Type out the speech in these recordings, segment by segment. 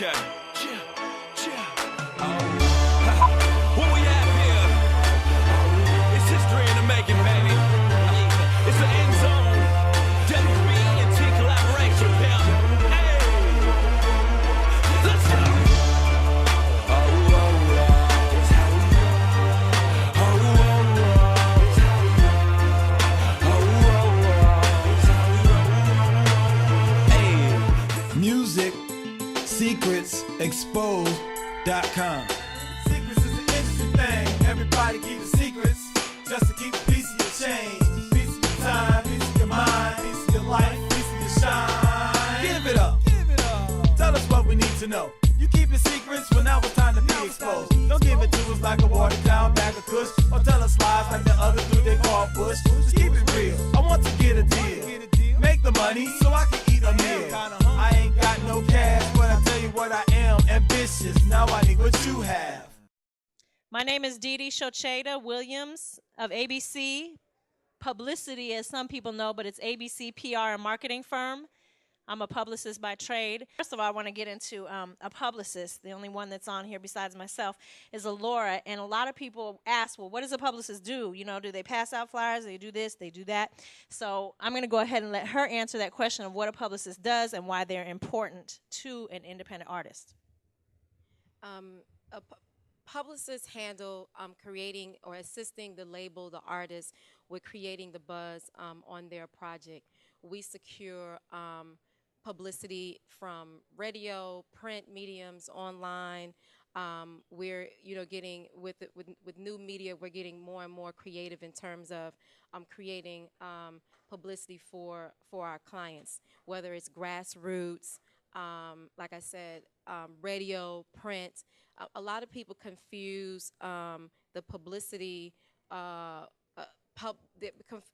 Okay. What we have here? It's history in the making, baby. It's the end zone. WB and T collaboration, pimp. Hey, let's go. Music Secrets Exposed.com. Secrets is an interesting thing. Everybody keeping secrets just to keep a piece of your change, piece of your time, piece of your mind, piece of your life, piece of your shine. Give it up. Tell us what we need to know. You keep your secrets when now it's time to be exposed. Don't give it to us like a watered down bag of kush, or tell us lies like the other dude they call Bush. Just keep it real. I want to get a deal. Make the money so I can eat a meal. I ain't got no cash, but I tell you what I am, ambitious. Now I need what you have. My name is Dee Dee Shocheda Williams of ABC Publicity, as some people know, but it's ABC PR and marketing firm. I'm a publicist by trade. First of all, I want to get into a publicist. The only one that's on here besides myself is Laura. And a lot of people ask, well, what does a publicist do? You know, do they pass out flyers? They do this, they do that. So I'm going to go ahead and let her answer that question of what a publicist does and why they're important to an independent artist. Publicists handle creating or assisting the label, the artist, with creating the buzz on their project. We secure publicity from radio, print mediums, online. We're getting with new media, we're getting more and more creative in terms of creating publicity for our clients, whether it's grassroots, like I said, radio, print. A lot of people confuse the publicity,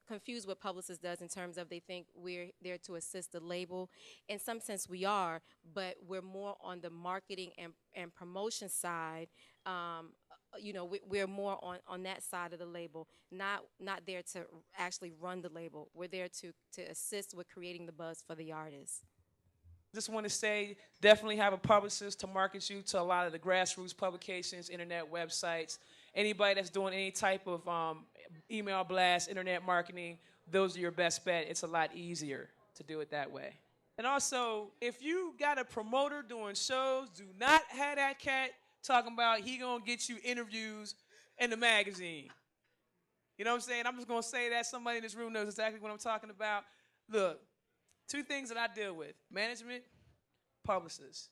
confused what publicist does in terms of they think we're there to assist the label. In some sense we are, but we're more on the marketing and promotion side. We're more on that side of the label, not there to actually run the label. We're there to assist with creating the buzz for the artist. Just want to say, definitely have a publicist to market you to a lot of the grassroots publications, internet websites. Anybody that's doing any type of email blast, internet marketing, those are your best bet. It's a lot easier to do it that way. And also, if you got a promoter doing shows, do not have that cat talking about he gonna get you interviews in the magazine. You know what I'm saying? I'm just gonna say that. Somebody in this room knows exactly what I'm talking about. Look, two things that I deal with: management, publicists,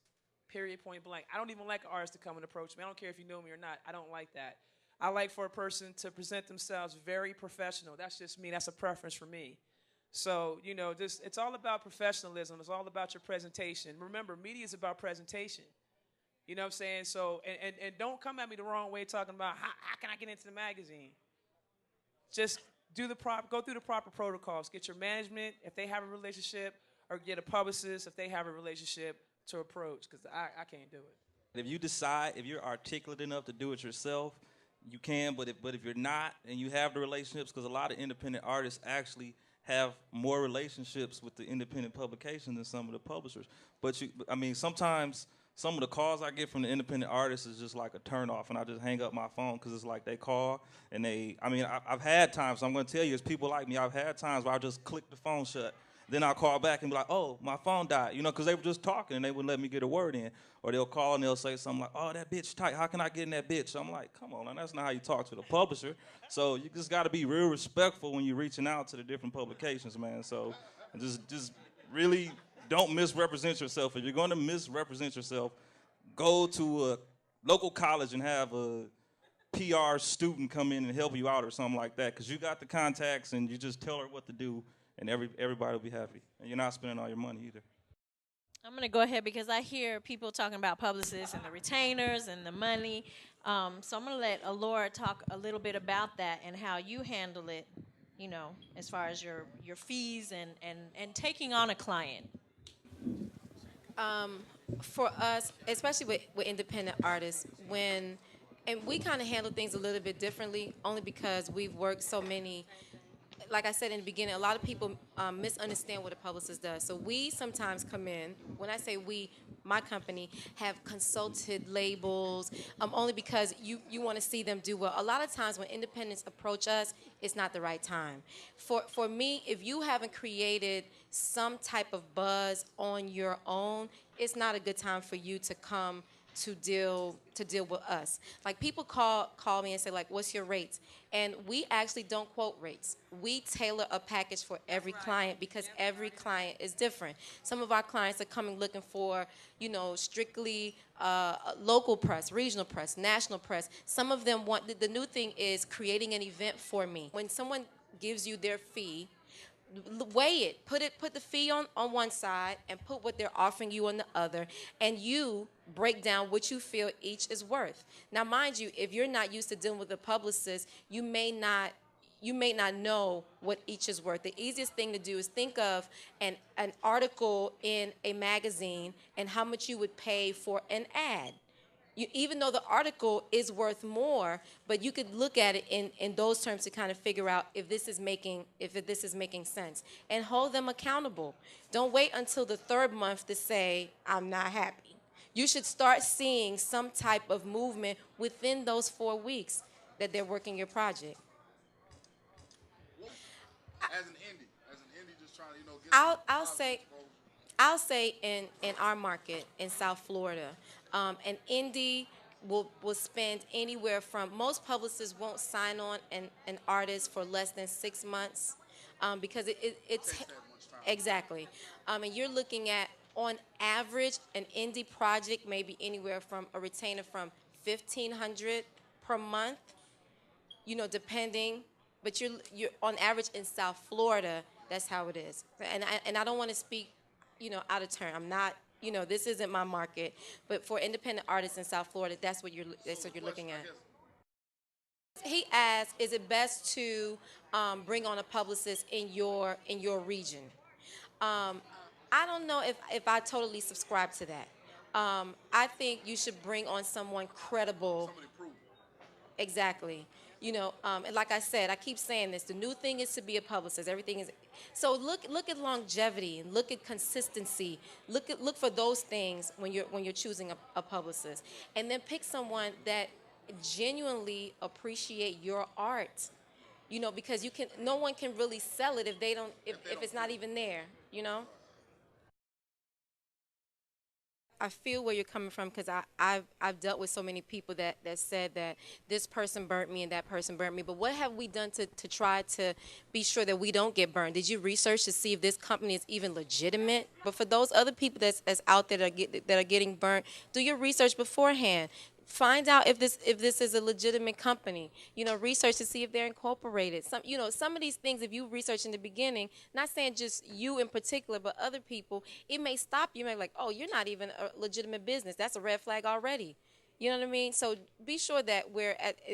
period, point blank. I don't even like an artist to come and approach me. I don't care if you know me or not. I don't like that. I like for a person to present themselves very professional. That's just me. That's a preference for me. So, it's all about professionalism. It's all about your presentation. Remember, media is about presentation. You know what I'm saying? So, and don't come at me the wrong way talking about how can I get into the magazine. Just go through the proper protocols. Get your management, if they have a relationship, or get a publicist if they have a relationship to approach, because I can't do it. If you decide, if you're articulate enough to do it yourself, you can, but if you're not and you have the relationships, because a lot of independent artists actually have more relationships with the independent publications than some of the publishers. But sometimes some of the calls I get from the independent artists is just like a turnoff, and I just hang up my phone because it's like they call and I've had times, I'm going to tell you, it's people like me, I've had times where I just click the phone shut. Then I'll call back and be like, oh, my phone died, because they were just talking and they wouldn't let me get a word in. Or they'll call and they'll say something like, oh, that bitch tight, how can I get in that bitch? So I'm like, come on, that's not how you talk to the publisher. So you just got to be real respectful when you're reaching out to the different publications, man. So just really don't misrepresent yourself. If you're going to misrepresent yourself, go to a local college and have a PR student come in and help you out or something like that, because you got the contacts and you just tell her what to do, and everybody will be happy. And you're not spending all your money either. I'm going to go ahead because I hear people talking about publicists and the retainers and the money. So I'm going to let Laura talk a little bit about that and how you handle it, as far as your fees and taking on a client. For us, especially with independent artists, and we kind of handle things a little bit differently, only because we've worked so many like I said in the beginning, a lot of people misunderstand what a publicist does. So we sometimes come in, when I say we, my company, have consulted labels only because you want to see them do well. A lot of times when independents approach us, it's not the right time. For me, if you haven't created some type of buzz on your own, it's not a good time for you to come to deal with us. Like, people call me and say, like, what's your rates? And we actually don't quote rates. We tailor a package for every client because every client is different. Some of our clients are coming looking for, you know, strictly local press, regional press, national press. Some of them want, the new thing is creating an event for me. When someone gives you their fee, weigh it. Put the fee on one side and put what they're offering you on the other, and you break down what you feel each is worth. Now, mind you, if you're not used to dealing with a publicist, you may not know what each is worth. The easiest thing to do is think of an article in a magazine and how much you would pay for an ad. Even though the article is worth more, but you could look at it in those terms to kind of figure out if this is making sense, and hold them accountable. Don't wait until the third month to say, I'm not happy. You should start seeing some type of movement within those 4 weeks that they're working your project. As an indie just trying to, get I'll say in our market in South Florida, an indie will spend anywhere from, most publicists won't sign on an artist for less than 6 months because it's takes that much time. exactly. And you're looking at, on average, an indie project may be anywhere from a retainer from $1,500 per month, you know, depending. But you're on average in South Florida, that's how it is. And I don't want to speak, you know, out of turn. I'm not, you know, this isn't my market, but for independent artists in South Florida, that's what you're looking at. He asked, is it best to bring on a publicist in your region? I don't know if I totally subscribe to that. I think you should bring on someone credible. Somebody prove it. Exactly. You know, and like I said, I keep saying this, the new thing is to be a publicist. Everything is, so look at longevity, and look at consistency. Look for those things when you're choosing a publicist. And then pick someone that genuinely appreciate your art. You know, because no one can really sell it if it's not even there, you know? I feel where you're coming from, because I've dealt with so many people that said that this person burnt me and that person burnt me. But what have we done to try to be sure that we don't get burned? Did you research to see if this company is even legitimate? But for those other people that's out there that are getting burnt, do your research beforehand. Find out if this is a legitimate company. You know, research to see if they're incorporated. Some of these things, if you research in the beginning, not saying just you in particular, but other people, it may stop you. You may be like, oh, you're not even a legitimate business. That's a red flag already. You know what I mean? So be sure that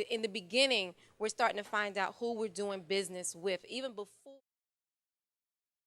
in the beginning, we're starting to find out who we're doing business with, even before.